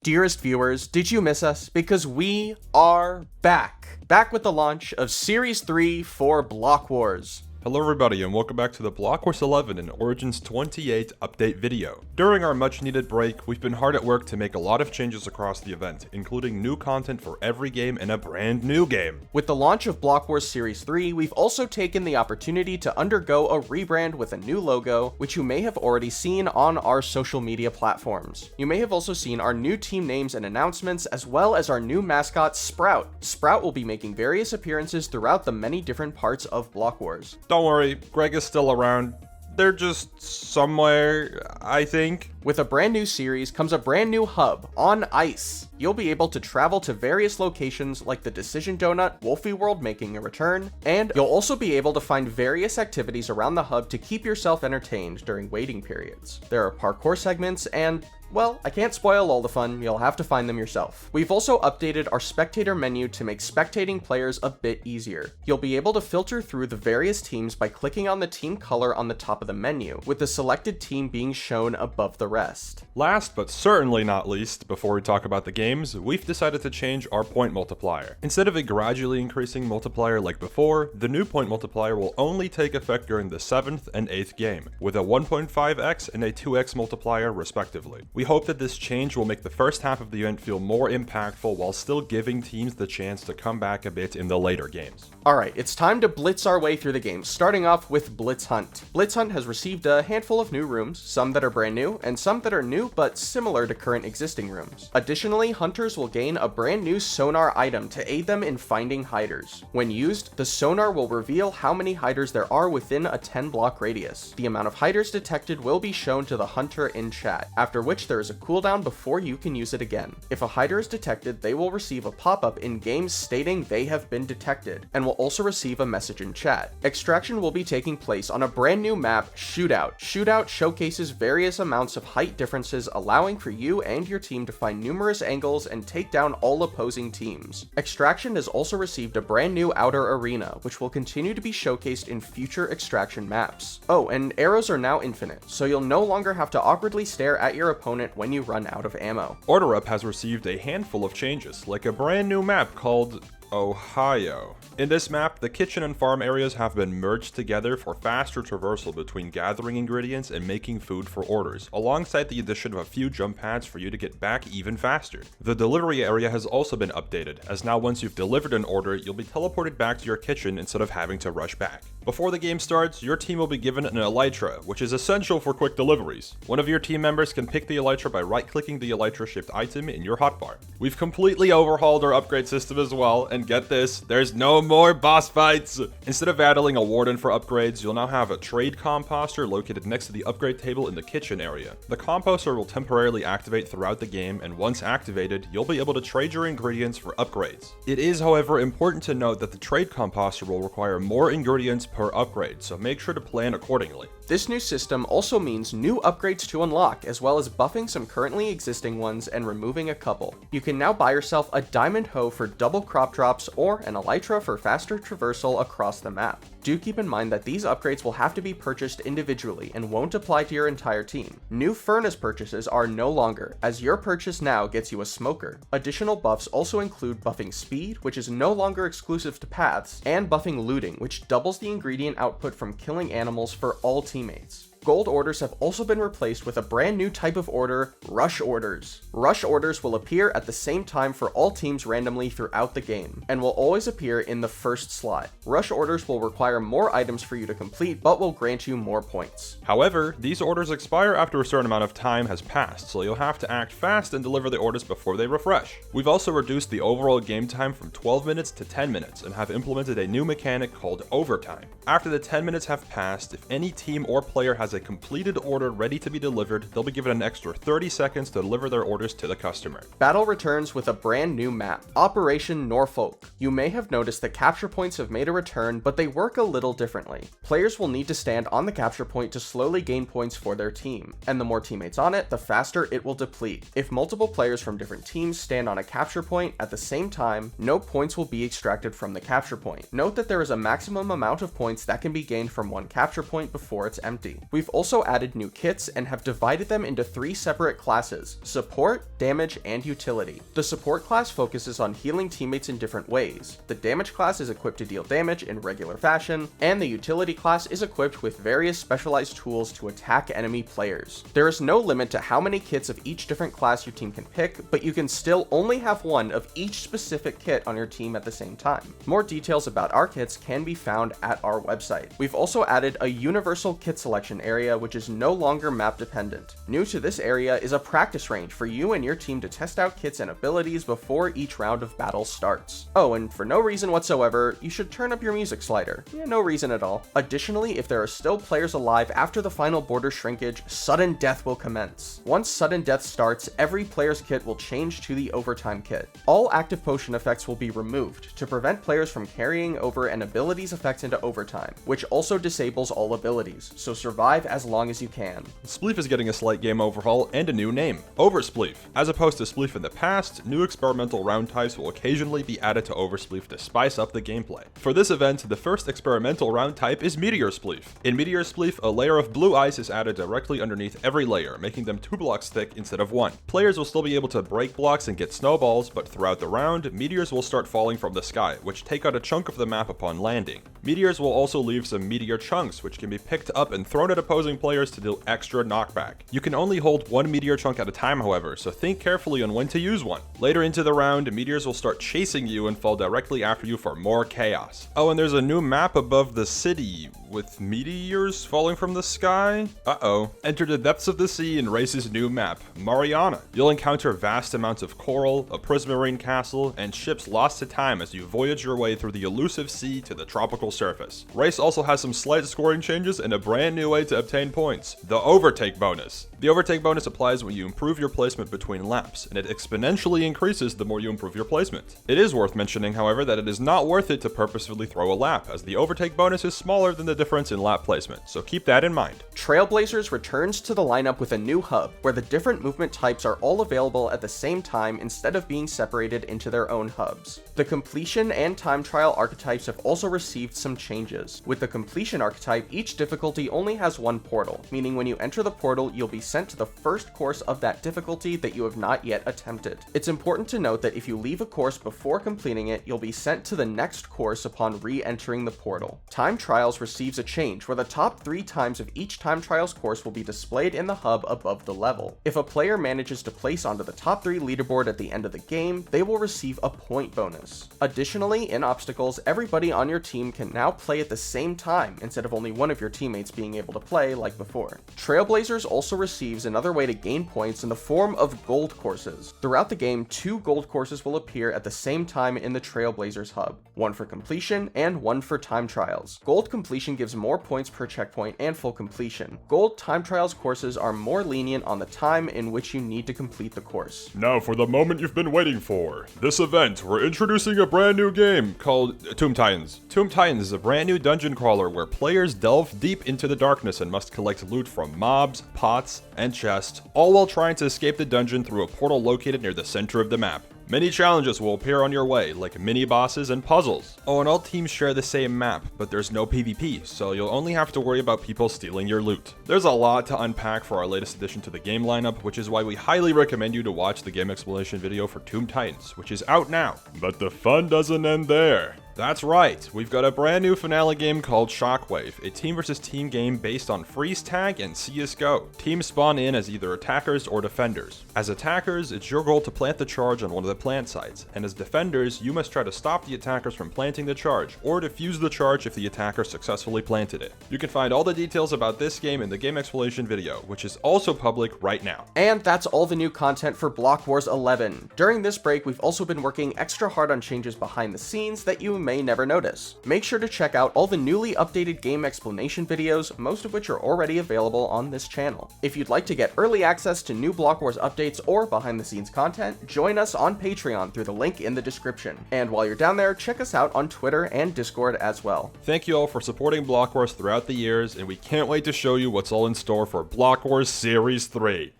Dearest viewers, did you miss us? Because we are back. Back with the launch of Series 3 for Block Wars. Hello everybody and welcome back to the Block Wars 11 and Origins 28 update video. During our much needed break, we've been hard at work to make a lot of changes across the event, including new content for every game and a brand new game. With the launch of Block Wars Series 3, we've also taken the opportunity to undergo a rebrand with a new logo, which you may have already seen on our social media platforms. You may have also seen our new team names and announcements, as well as our new mascot, Sprout. Sprout will be making various appearances throughout the many different parts of Block Wars. Don't worry, Greg is still around. They're just somewhere, I think. With a brand new series comes a brand new hub on ice. You'll be able to travel to various locations like the Decision Donut, Wolfie World making a return, and you'll also be able to find various activities around the hub to keep yourself entertained during waiting periods. There are parkour segments and, well, I can't spoil all the fun, you'll have to find them yourself. We've also updated our spectator menu to make spectating players a bit easier. You'll be able to filter through the various teams by clicking on the team color on the top of the menu, with the selected team being shown above the rest. Last but certainly not least, before we talk about the games, we've decided to change our point multiplier. Instead of a gradually increasing multiplier like before, the new point multiplier will only take effect during the 7th and 8th game, with a 1.5x and a 2x multiplier respectively. We hope that this change will make the first half of the event feel more impactful while still giving teams the chance to come back a bit in the later games. Alright, it's time to blitz our way through the games, starting off with Blitz Hunt. Blitz Hunt has received a handful of new rooms, some that are brand new, and some that are new but similar to current existing rooms. Additionally, hunters will gain a brand new sonar item to aid them in finding hiders. When used, the sonar will reveal how many hiders there are within a 10-block radius. The amount of hiders detected will be shown to the hunter in chat, after which there is a cooldown before you can use it again. If a hider is detected, they will receive a pop-up in game stating they have been detected, and will also receive a message in chat. Extraction will be taking place on a brand new map, Shootout. Shootout showcases various amounts of height differences, allowing for you and your team to find numerous angles and take down all opposing teams. Extraction has also received a brand new outer arena, which will continue to be showcased in future Extraction maps. Oh, and arrows are now infinite, so you'll no longer have to awkwardly stare at your opponent when you run out of ammo. OrderUp has received a handful of changes, like a brand new map called Ohio. In this map, the kitchen and farm areas have been merged together for faster traversal between gathering ingredients and making food for orders, alongside the addition of a few jump pads for you to get back even faster. The delivery area has also been updated, as now once you've delivered an order, you'll be teleported back to your kitchen instead of having to rush back. Before the game starts, your team will be given an elytra, which is essential for quick deliveries. One of your team members can pick the elytra by right-clicking the elytra-shaped item in your hotbar. We've completely overhauled our upgrade system as well, and get this, there's no more boss fights! Instead of battling a warden for upgrades, you'll now have a trade composter located next to the upgrade table in the kitchen area. The composter will temporarily activate throughout the game, and once activated, you'll be able to trade your ingredients for upgrades. It is, however, important to note that the trade composter will require more ingredients per upgrade, so make sure to plan accordingly. This new system also means new upgrades to unlock, as well as buffing some currently existing ones and removing a couple. You can now buy yourself a diamond hoe for double crop drops or an elytra for faster traversal across the map. Do keep in mind that these upgrades will have to be purchased individually and won't apply to your entire team. New furnace purchases are no longer, as your purchase now gets you a smoker. Additional buffs also include buffing speed, which is no longer exclusive to paths, and buffing looting, which doubles the ingredient output from killing animals for all teammates. Gold orders have also been replaced with a brand new type of order, Rush Orders. Rush Orders will appear at the same time for all teams randomly throughout the game, and will always appear in the first slot. Rush Orders will require more items for you to complete, but will grant you more points. However, these orders expire after a certain amount of time has passed, so you'll have to act fast and deliver the orders before they refresh. We've also reduced the overall game time from 12 minutes to 10 minutes, and have implemented a new mechanic called Overtime. After the 10 minutes have passed, if any team or player has a completed order ready to be delivered, they'll be given an extra 30 seconds to deliver their orders to the customer. Battle returns with a brand new map, Operation Norfolk. You may have noticed that capture points have made a return, but they work a little differently. Players will need to stand on the capture point to slowly gain points for their team, and the more teammates on it, the faster it will deplete. If multiple players from different teams stand on a capture point at the same time, no points will be extracted from the capture point. Note that there is a maximum amount of points that can be gained from one capture point before it's empty. We We've also added new kits and have divided them into 3 separate classes: support, damage, and utility. The support class focuses on healing teammates in different ways. The damage class is equipped to deal damage in regular fashion, and the utility class is equipped with various specialized tools to attack enemy players. There is no limit to how many kits of each different class your team can pick, but you can still only have one of each specific kit on your team at the same time. More details about our kits can be found at our website. We've also added a universal kit selection area, which is no longer map dependent. New to this area is a practice range for you and your team to test out kits and abilities before each round of battle starts. Oh, and for no reason whatsoever, you should turn up your music slider. Yeah, no reason at all. Additionally, if there are still players alive after the final border shrinkage, sudden death will commence. Once sudden death starts, every player's kit will change to the overtime kit. All active potion effects will be removed to prevent players from carrying over an ability's effects into overtime, which also disables all abilities, so survive as long as you can. Spliff is getting a slight game overhaul and a new name, Overspliff. As opposed to Spliff in the past, new experimental round types will occasionally be added to Overspliff to spice up the gameplay. For this event, the first experimental round type is Meteor Spliff. In Meteor Spliff, a layer of blue ice is added directly underneath every layer, making them 2 blocks thick instead of 1. Players will still be able to break blocks and get snowballs, but throughout the round, meteors will start falling from the sky, which take out a chunk of the map upon landing. Meteors will also leave some meteor chunks, which can be picked up and thrown at opposing players to deal extra knockback. You can only hold 1 meteor chunk at a time, however, so think carefully on when to use one. Later into the round, meteors will start chasing you and fall directly after you for more chaos. Oh, and there's a new map above the city with meteors falling from the sky? Uh-oh. Enter the depths of the sea and Race's new map, Mariana. You'll encounter vast amounts of coral, a prismarine castle, and ships lost to time as you voyage your way through the elusive sea to the tropical surface. Race also has some slight scoring changes and a brand new way to obtain points, the overtake bonus. The overtake bonus applies when you improve your placement between laps, and it exponentially increases the more you improve your placement. It is worth mentioning, however, that it is not worth it to purposefully throw a lap, as the overtake bonus is smaller than the difference in lap placement, so keep that in mind. Trailblazers returns to the lineup with a new hub, where the different movement types are all available at the same time instead of being separated into their own hubs. The completion and time trial archetypes have also received some changes. With the completion archetype, each difficulty only has 1 portal, meaning when you enter the portal, you'll be sent to the first course of that difficulty that you have not yet attempted. It's important to note that if you leave a course before completing it, you'll be sent to the next course upon re-entering the portal. Time trials receives a change where the top 3 times of each time trials course will be displayed in the hub above the level. If a player manages to place onto the top 3 leaderboard at the end of the game, they will receive a point bonus. Additionally, in obstacles, everybody on your team can now play at the same time instead of only one of your teammates being able to play like before. Trailblazers also receives another way to gain points in the form of gold courses. Throughout the game, 2 gold courses will appear at the same time in the Trailblazers hub, one for completion and one for time trials. Gold completion gives more points per checkpoint and full completion. Gold time trials courses are more lenient on the time in which you need to complete the course. Now for the moment you've been waiting for. This event, we're introducing a brand new game called Tomb Titans. Tomb Titans is a brand new dungeon crawler where players delve deep into the darkness and must collect loot from mobs, pots, and chests, all while trying to escape the dungeon through a portal located near the center of the map. Many challenges will appear on your way, like mini-bosses and puzzles. Oh, and all teams share the same map, but there's no PvP, so you'll only have to worry about people stealing your loot. There's a lot to unpack for our latest addition to the game lineup, which is why we highly recommend you to watch the game explanation video for Tomb Titans, which is out now. But the fun doesn't end there. That's right, we've got a brand new finale game called Shockwave, a team versus team game based on freeze tag and CSGO. Teams spawn in as either attackers or defenders. As attackers, it's your goal to plant the charge on one of the plant sites, and as defenders, you must try to stop the attackers from planting the charge, or defuse the charge if the attacker successfully planted it. You can find all the details about this game in the game explanation video, which is also public right now. And that's all the new content for Block Wars 11. During this break, we've also been working extra hard on changes behind the scenes that you may never notice. Make sure to check out all the newly updated game explanation videos, most of which are already available on this channel. If you'd like to get early access to new Block Wars updates or behind the scenes content, join us on Patreon through the link in the description. And while you're down there, check us out on Twitter and Discord as well. Thank you all for supporting Block Wars throughout the years, and we can't wait to show you what's all in store for Block Wars Series 3.